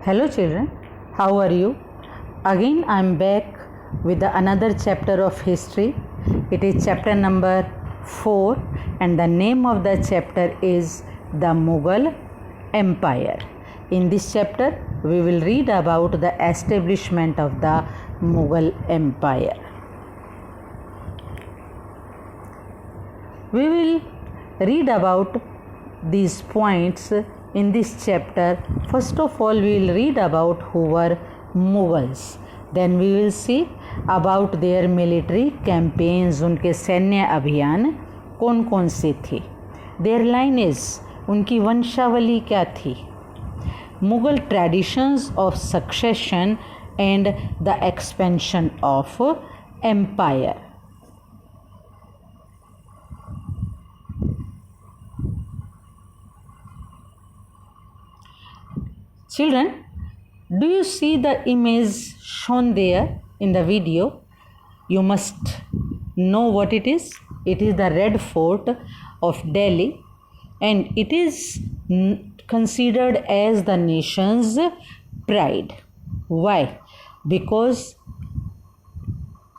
Hello children, how are you? Again I am back with another chapter of history. It is chapter number 4 and the name of the chapter is the Mughal Empire. In this chapter we will read about the establishment of the Mughal Empire. We will read about these points in this chapter. First of all, we will read about who were Mughals. Then we will see about their military campaigns, उनके सैन्य अभियान कौन कौन से थे. Their lineage, उनकी वंशावली क्या थी. Mughal traditions of succession and the expansion of empire. Children, do you see the image shown there in the video? You must know what it is. It is the Red Fort of Delhi and it is considered as the nation's pride. Why? Because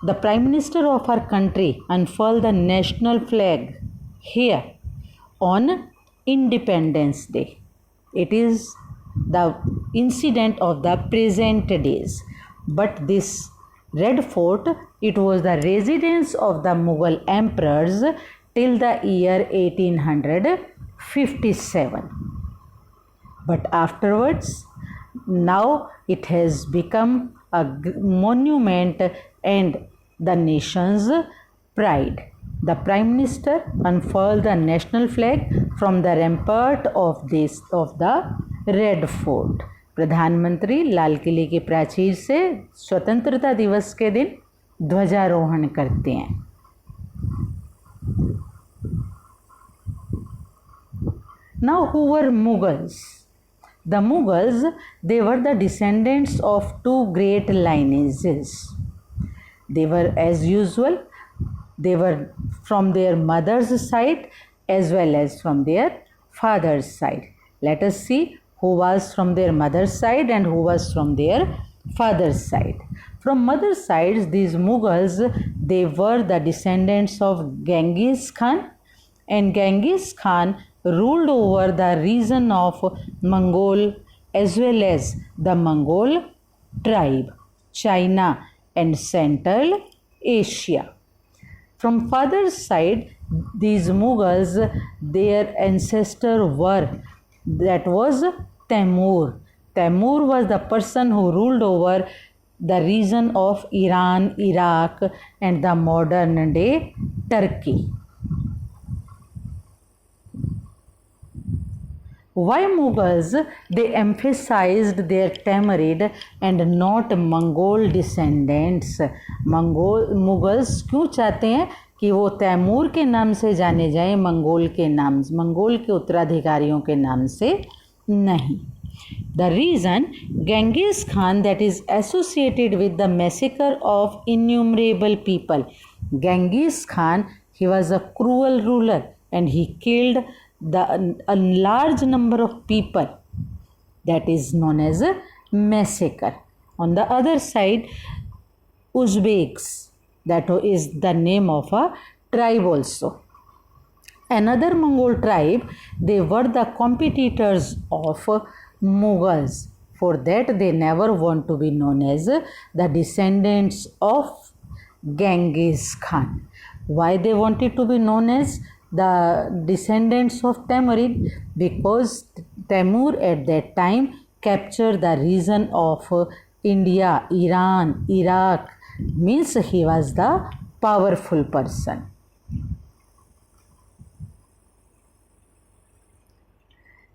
the Prime Minister of our country unfurled the national flag here on Independence Day. It is the incident of the present days, but this Red Fort, it was the residence of the Mughal emperors till the year 1857, but afterwards now it has become a monument and the nation's pride. The Prime Minister unfurled the national flag from the rampart of the red fort. प्रधानमंत्री लाल किले के प्राचीर से स्वतंत्रता दिवस के दिन ध्वजारोहण करते हैं. Now who were Mughals? The Mughals, they were the descendants of two great lineages. They were, as usual, they were from their mother's side as well as from their father's side. Let us see who was from their mother's side and who was from their father's side. From mother's side, these Mughals, they were the descendants of Genghis Khan, and Genghis Khan ruled over the region of Mongol as well as the Mongol tribe, China and Central Asia. From father's side, these Mughals, their ancestor were, that was Taimur. Taimur was the person who ruled over the region of Iran, Iraq and the modern day Turkey. Why Mughals? They emphasized their Timurid and not Mongol descendants. Mughals क्यों चाहते हैं कि वो तैमूर के नाम से जाने जाएं, मंगोल के उत्तराधिकारियों के नाम से नहीं. The reason, Genghis Khan, that is associated with the massacre of innumerable people. Genghis Khan, he was a cruel ruler and he killed a large number of people. That is known as a massacre. On the other side, Uzbeks, that is the name of a tribe also. Another Mongol tribe, they were the competitors of Mughals. For that, they never want to be known as the descendants of Genghis Khan. Why they wanted to be known as the descendants of Timurid? Because Taimur at that time captured the region of India, Iran, Iraq. Means he was the powerful person.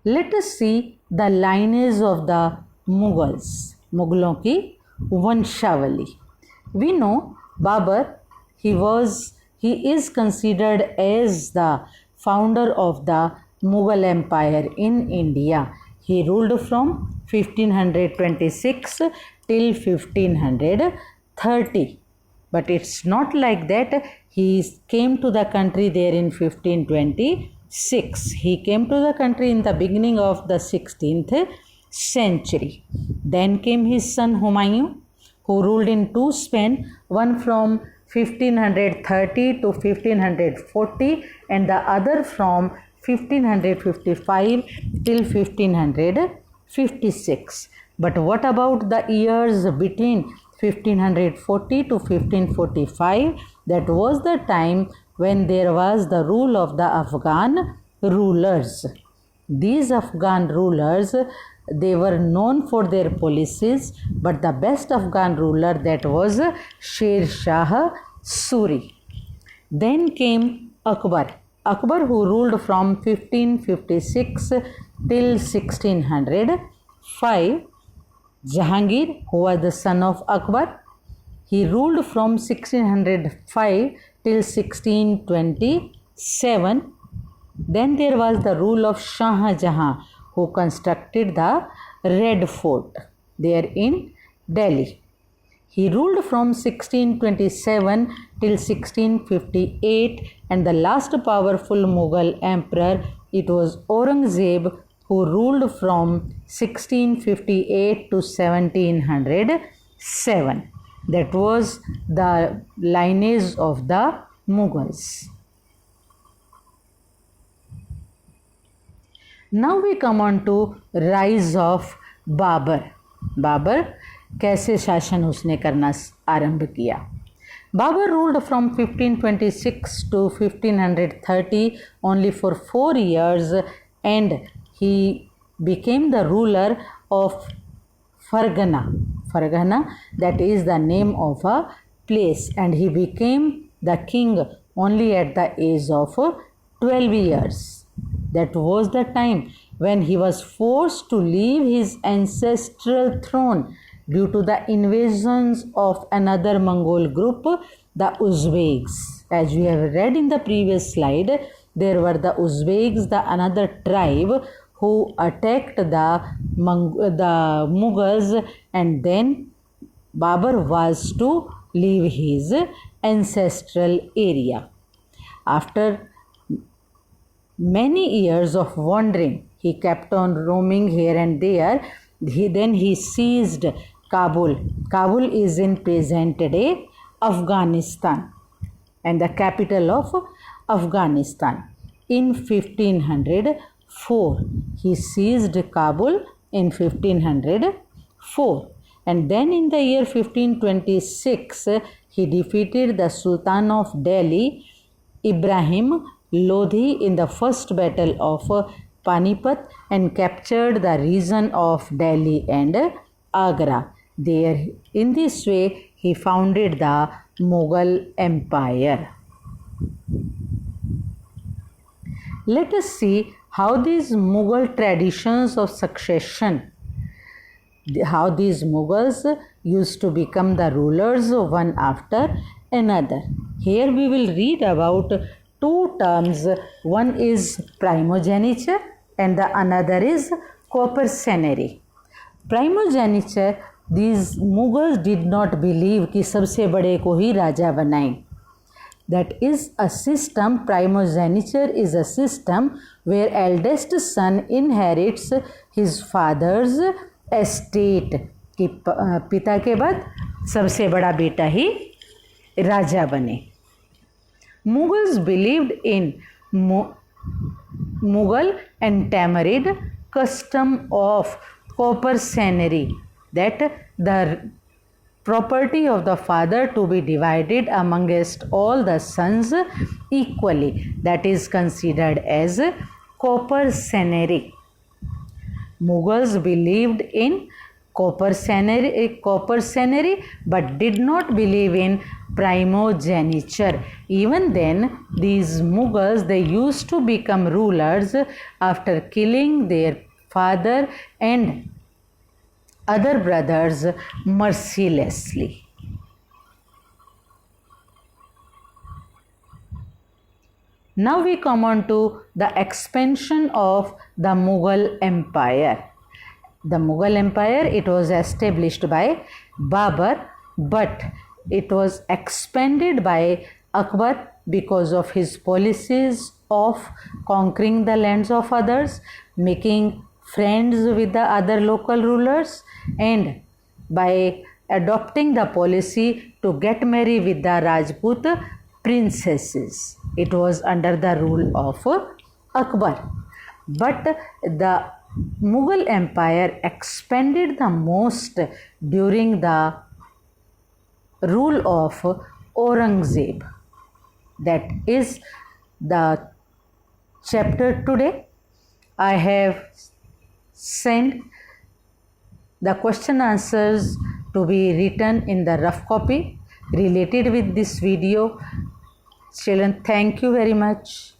Let us see the lineage of the Mughals. Mughlon ki वंशावली. We know Babur, he is considered as the founder of the Mughal Empire in India. He ruled from 1526 till 1530. But it's not like that. He came to the country there in 1526. He came to the country in the beginning of the 16th century. Then came his son Humayun, who ruled in two spans, one from 1530 to 1540 and the other from 1555 till 1556. But what about the years between 1540 to 1545? That was the time when there was the rule of the Afghan rulers. These Afghan rulers, they were known for their policies, but the best Afghan ruler, that was Sher Shah Suri. Then came Akbar. Akbar, who ruled from 1556 till 1605. Jahangir, who was the son of Akbar, he ruled from 1605 till 1627. Then there was the rule of Shah Jahan, who constructed the Red Fort there in Delhi. He ruled from 1627 till 1658, and the last powerful Mughal emperor, it was Aurangzeb, who ruled from 1658 to 1707. That was the lineage of the Mughals. Now we come on to rise of Babur. Babar कैसे शासन उसने करना आरंभ किया. Babur ruled from 1526 to 1530 only for 4 years, and he became the ruler of Fargana. Fargana, that is the name of a place, and he became the king only at the age of 12 years. That was the time when he was forced to leave his ancestral throne due to the invasions of another Mongol group, the Uzbeks. As we have read in the previous slide, there were the Uzbeks, the another tribe who attacked the Mughals, and then Babur was to leave his ancestral area. After many years of wandering, he kept on roaming here and there. Then he seized Kabul. Kabul is in present day Afghanistan and the capital of Afghanistan. In 1504, he seized Kabul in 1504. And then in the year 1526, he defeated the Sultan of Delhi, Ibrahim Lodhi, in the first battle of Panipat and captured the region of Delhi and Agra. There, in this way, he founded the Mughal Empire. Let us see how these Mughal traditions of succession, how these Mughals used to become the rulers one after another. Here we will read about two terms. One is primogeniture and the another is copercenary. Primogeniture, these Mughals did not believe कि सबसे बड़े को ही राजा बनाएं. That is a system, primogeniture is a system where eldest son inherits his father's estate. कि पिता के बाद सबसे बड़ा बेटा ही राजा बने. Mughals believed in Mughal and Timurid custom of copercenary, that the property of the father to be divided amongst all the sons equally. That is considered as copercenary. Mughals believed in copercenary but did not believe in primogeniture. Even then, these Mughals, they used to become rulers after killing their father and other brothers mercilessly. Now we come on to the expansion of the Mughal Empire. The Mughal Empire, it was established by Babur, but it was expanded by Akbar because of his policies of conquering the lands of others, making friends with the other local rulers, and by adopting the policy to get married with the Rajput princesses. It was under the rule of Akbar. But the Mughal Empire expanded the most during the rule of Aurangzeb. That is the chapter today. I have sent the question answers to be written in the rough copy related with this video. Children, thank you very much.